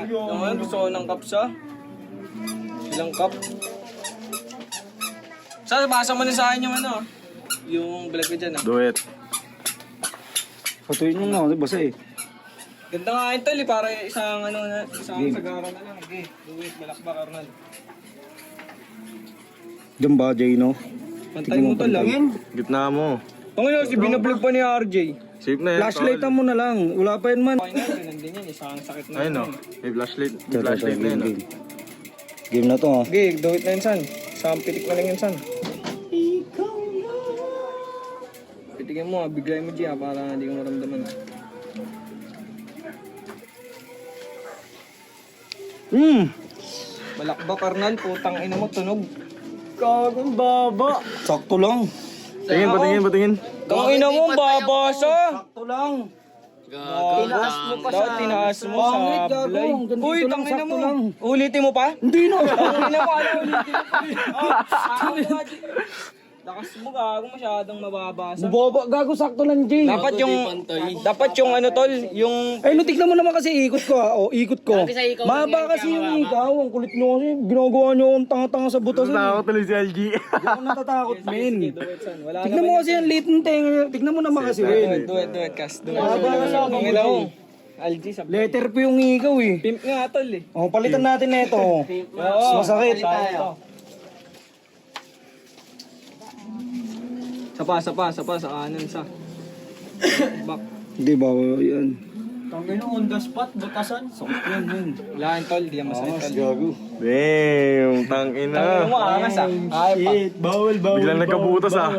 Naman, gusto ko ng cups ah. Ilang cup? Saan, basa mo na sa akin yung ano, yung vlog ko dyan ah. Do it. Patuloy nyo nga, basa eh. Ganda nga yun tol eh, para isang ano na, isang sagara na lang. Okay, do it, balakbak Arnold. Diyan ba, Jay, no? Pantay mo tol lang. Gitna mo. Ang ino, si binablog pa ni RJ. Safe na yan. Flashlightan mo na lang. Wala pa yun man. Okay na, ganun din yan, isang sakit na. Ayun no. May flashlight. May flashlight na yun. Game. Game na to, ha? Okay, do it na yun san. Isang pitik na lang yun san. Pitikin mo, bigay mo Gia para hindi ko maramdaman. Balakbak Arnold, putang ina mo, tunog. Kagong baba. Sakto lang. Patingin, patingin, patingin. Tang ina mo, babasa. Sakto lang. Tinaas mo pa sa... Tinaas mo sa Pangit, gago. blay. Ganito Uy, lang, tangina sakto mo. lang. Ulitin mo pa? Hindi na. Tangina mo, ano ulitin mo pa? Lakas mo, gago, masyadong mababasa. Bubaba, gago, sakto lang, Jay. Dapat yung ano tol, yung... Ay, no, tignan mo naman kasi ikot ko, ha? O, ikot ko. Mahaba kasi yung ikaw. Ang kulit nyo kasi. Ginagawa nyo akong tanga-tanga sa butas. Takot tuloy si LG. Hindi ako natatakot, men. Wala Tignan mo kasi yung late ng tenga. Tignan mo naman kasi, men. Do it, Cas. Do it. Mahaba kasi ako. Ang ina mo. Algi, sabi. Letter P yung ikaw, eh. Pimp nga tol eh. O, palitan natin na ito. Oo. Masakit. Sapa, sa kanan sa. Back. Hindi ba, yan. Tangin on the spot, butasan. Sakit yan, men. Wala yan tol, di yan masakit tol. Gago. Damn, tangina. Tangin mo, angas ah. Ay, pa. Bawal, Biglang nagkabutas ah.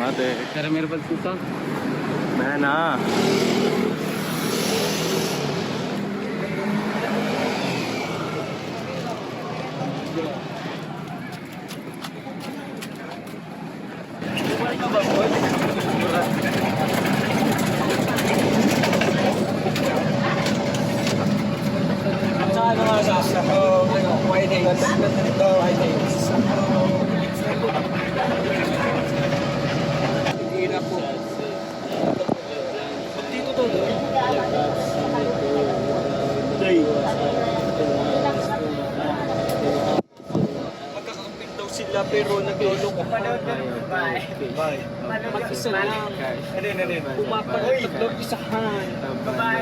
Mate. Pero meron pa puta. Man ah. Sa ano nga sa white eggs. White eggs. Hirap po. Dito to. Magkakamping daw sila pero naglolok. Mag-isa lang. Pumapanood tatlong isahan.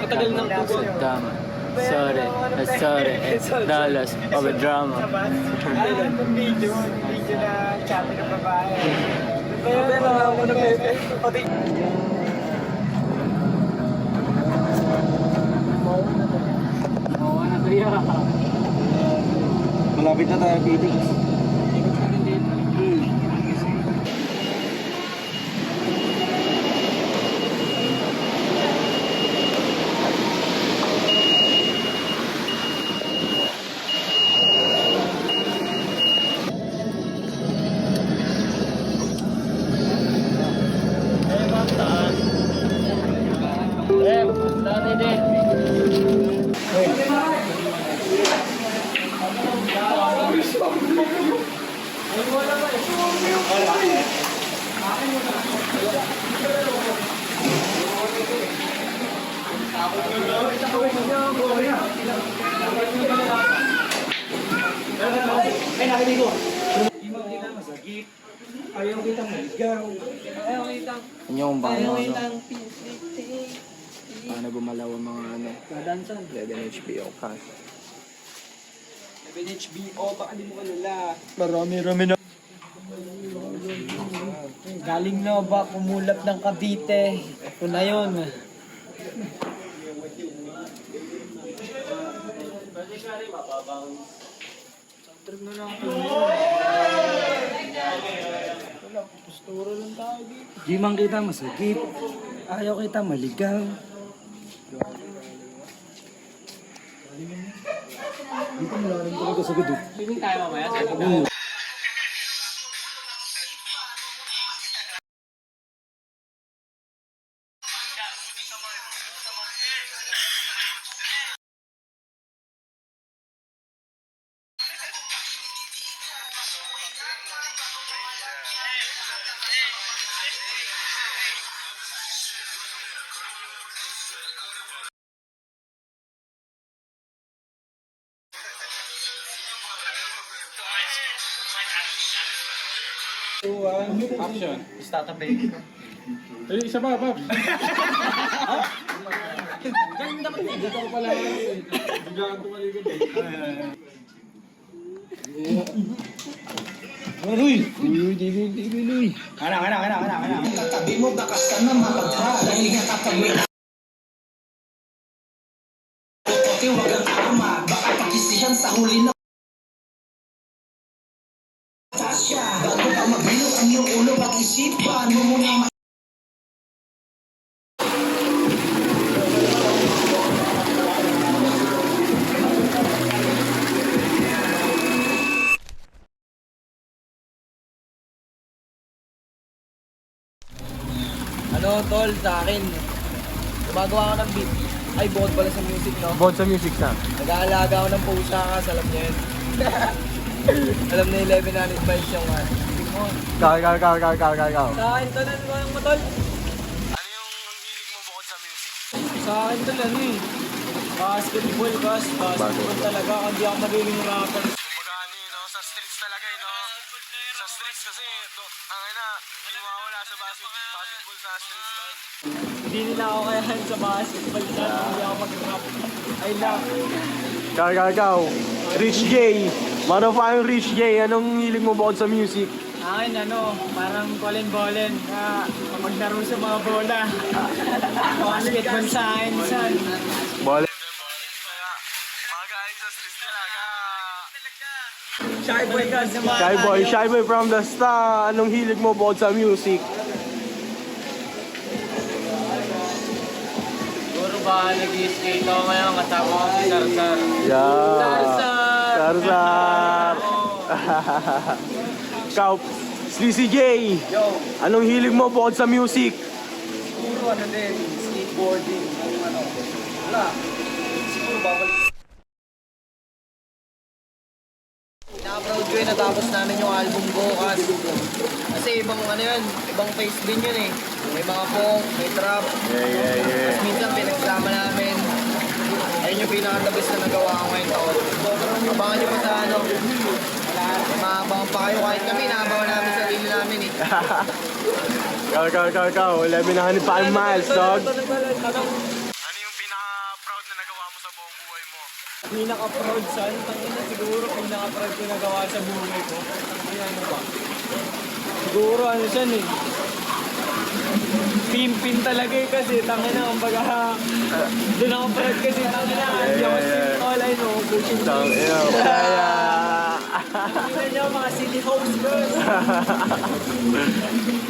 Matagal ng puso. Drama. Sorry, dollars of a drama. Video na chat ng babae. Pero ako nag-pepe. Pati Malapit na tayo, Phoenix. Ayaw kitang maligaw. Yung paano paano gumalaw ang mga ano, Kadansan. 11 HBO cash. HBO, baka di mo kalala. Marami-rami na. Galing na ba kumulap ng Cavite? Ito na yun. Di man kita masakit. Ayaw kita maligaw. Dito mo lang talaga sa gudo. Swimming tayo mamaya. Action. Eh, isa pa, Pops. Ano tol, sa akin, gumagawa ko ng beat. Ay, bukod pala sa music, no? Bukod sa music na. Nag-aalaga ako ng pusa kasi alam niya yun. Alam na 1100 miles yung Ikaw. Sa akin, tol, ano ba mo, tol? Ano yung hilig mo bukod sa music? Sa akin, tol, ano eh. Basketball, basketball talaga. Hindi ako magiging rapper. Kumbaga ano yun, no? Sa streets talaga yun, no? Sa streets kasi, no, ang ina, hindi mawawala sa basketball sa streets na yun. Hindi nila ako kayahan sa basketball. Hindi ako mag-rap. I love. Ikaw. Rich J. Manofang Rich J. Anong hilig mo bukod sa music? Akin, parang bolen na maglaro sa mga bola. Basketball sa akin, son. Bole. Magaling sa streets talaga. Shy boy ka sa mga Shy boy from the star. Anong hilig mo bukod sa music? Siguro ba nag-skate ako ngayon kasama ko si Sarsar. Yeah. Sarsar. Ikaw, Sleazy J. Anong hilig mo bukod sa music? Siguro din, skateboarding. Wala. Siguro bawal. Na-proud ko yun, natapos namin yung album ko kasi ibang ibang face din yun eh. May mga punk, may trap. Yeah. Tapos minsan pinagsama namin. Ayun yung pinaka-the best na nagawa ko ngayon taon. Abangan nyo pa sa maabang pa kayo kahit kami, naabangan namin sa sarili namin eh. Ikaw. 1100 pa ang miles, dog. Tanong, Ano yung pinaka-proud na nagawa mo sa buong buhay mo? pinaka-proud saan? Siguro pinaka-proud ko nagawa sa buhay ko. Ano ba? Siguro siyan eh. Pimpin talaga eh kasi tangina kumbaga doon ako proud kasi tangina hindi ako all I know pushing Tang ina. Tingnan niyo mga city homes girls.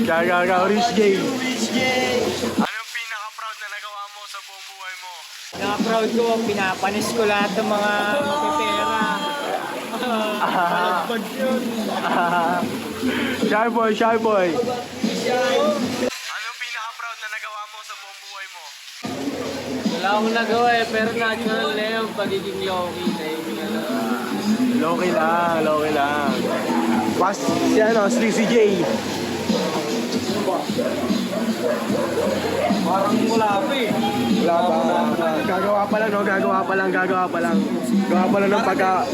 Ikaw, Rich J. Gay! Ano yung pinaka-proud na nagawa mo sa buong buhay mo? Naka-proud ko, pinapanis ko lahat ng mga mapipera. Palagbag yun. Shy boy. Ano yung pinaka-proud na nagawa mo sa buong buhay mo? Wala akong nagawa eh, pero natural na yung pagiging low-key na yung Loki lang. Pas, Sleazy J. Parang wala pa eh. Gagawa pa lang ng pagka...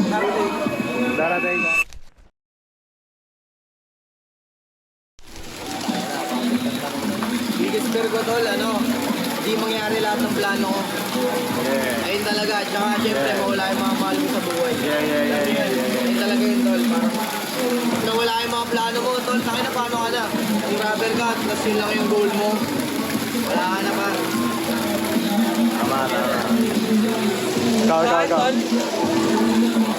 Darating. Biggest fear ko tol, hindi mangyari lahat ng plano ko. Yeah. Ayun talaga, tsaka syempre mawala yung mga mahal mo sa buhay. Yeah. Ayun talaga yun tol, parang nawala yung mga plano mo tol, sa akin na paano ka na? Kung rapper ka, tapos yun lang yung goal mo. Wala ka na pa. Tama. Sa akin Ikaw. tol,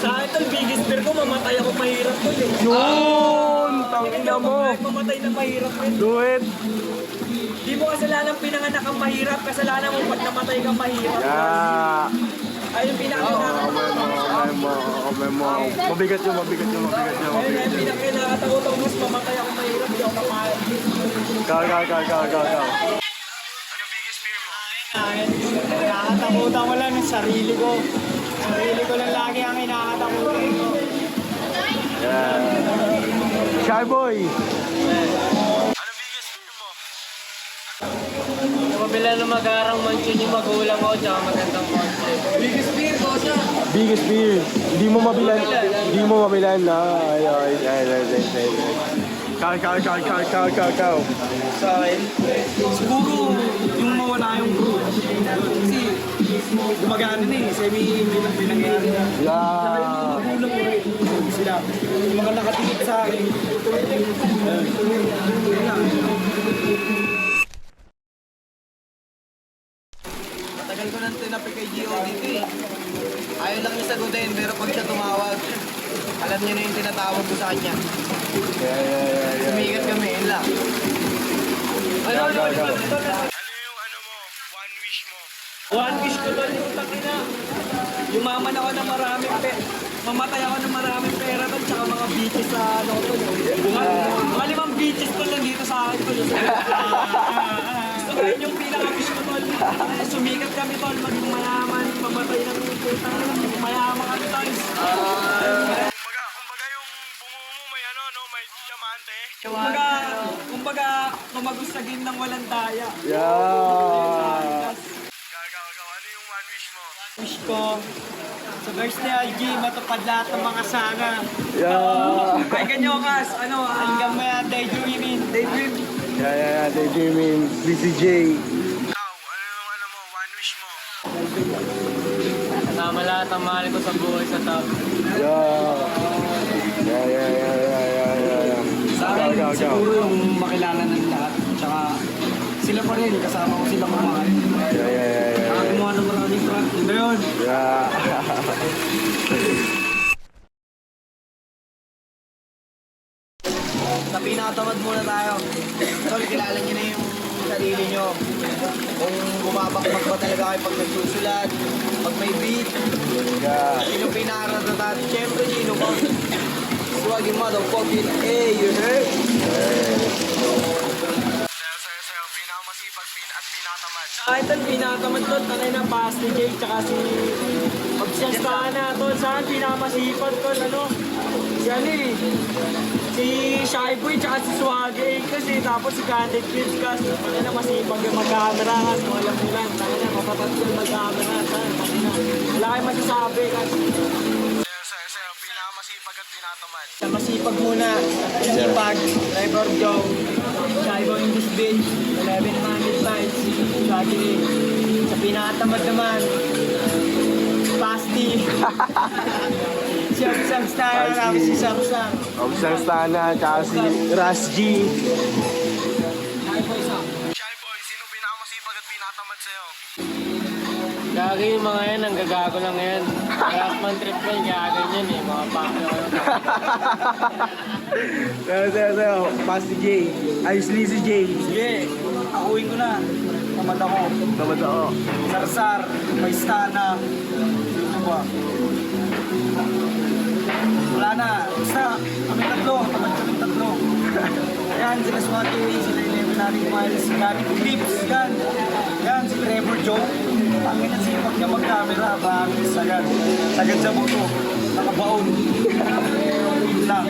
sa akin tol, biggest fear ko, mamatay ako mahirap tol eh. Yun! Tangina mo! Mamatay na mahirap yun. Do it! Di mo kasalanan pinanganak kang mahirap, kasalanan mo pag namatay kang mahirap. Yeah! Ay, yung pinanganak. Kamay mo. Mabigat yun. Ayun, yung pinangatakot ako, mas mamatay ako mahirap, di ako mapahal. Ikaw. Nakakatakutan ko lang yung sarili ko. Sarili ko lang lagi ang inakatakutan ko. Yeah. Shy boy! Mabila ng magarang mansion yung magulang ko, tsaka magandang concept. Biggest fear ko siya. Biggest fear. Hindi mo mabilan na. Ay. Ikaw. Sa akin, siguro yung mawala yung group. Kasi gumagana na eh, semi-pinangyari na. Yeah. Kulang ko rin sila. Yung mga nakatingin sa akin. Yun lang. Matagal ko nang tinapi kay Gio dito eh. Ayaw lang niya sagutin, pero pag siya tumawag, alam niya na yung tinatawag ko sa kanya. Sumikat kami, yun lang. Ano yung ano mo? One wish mo? One wish ko doon yung takina. Yumaman ako ng maraming mamatay ako ng maraming pera doon, tsaka mga beaches sa ano to. Mga 5 beaches to lang dito sa akin to. Gusto ko yun yung pinaka-wish ko doon. Sumikat kami doon, maging mayaman, mamatay ng putang lang, mayaman kami doon. Kumbaga yung bungo mo may ano, no? May diamante. Kumbaga, kumagusagin ng walang daya. Ikaw. Ano yung one wish mo? Wish ko, sa verse ni LG, matupad lahat ng mga sana. Kay Kanyokas, hanggang may daydreaming. Daydreaming. BCJ. Ikaw, ano yung ano mo? One wish mo? Kasama lahat ang mahal ko sa buhay sa top. Sa akin, siguro yung makilala ng lahat. Tsaka sila pa rin, kasama ko sila kumahal. Nakagawa ng maraming track. Yun na yun. Sa pinakatamad muna tayo. Tol, kilala niyo na yung sarili niyo. Kung bumabakbak ba talaga kayo pag nagsusulat, pag may beat. Sino pinaratatat? Siyempre, sino ko? Swaggy motherfucking hey, you heard? Sa'yo, pinakamasipag at pinatamad. Kahit ang pinakamad doon, tanay na Pasty J, tsaka si Obsessed na to. Saan pinakamasipag doon, si si Shy Boy, tsaka si Swaggy, kasi tapos si Candid Kids, kasi tanay na masipag yung mag-camera, kasi alam nila, tanay na mapapat yung mag-camera, tanay na, wala kayo masasabi, kasi Sa'yo, pinakamasipag at pinatamad. sa masipag muna, sipag, Trevor Joe, Shy Boy in this bitch, 1100 bites, Swaggy, sa pinakatamad naman, Pasty. Si Samsang Star, si Samsang. Obsang Stana, tsaka si Ras G. Shy Boy, sino pinakamasipag at pinatamad sa'yo? Gagi yung mga yan, ang gagago lang yan. Rockman trip ko yung gagawin yan eh, mga pakyo. Sa'yo, Pasty J. Ay, Sleazy J. Sige, akuin ko na. Tamad ako. Tamad ako. Sarsar, may Stana. Ano ba? Wala na. Basta, kami tatlo. Tamad kami tatlo. Yan, sila Swati, sila 1100 miles, si Gary Clips, yan. Yan, si Trevor Joe. Ang inasipag niya mag-camera, bakit sagad. Sagad sa buto. Nakabaon. Yun lang.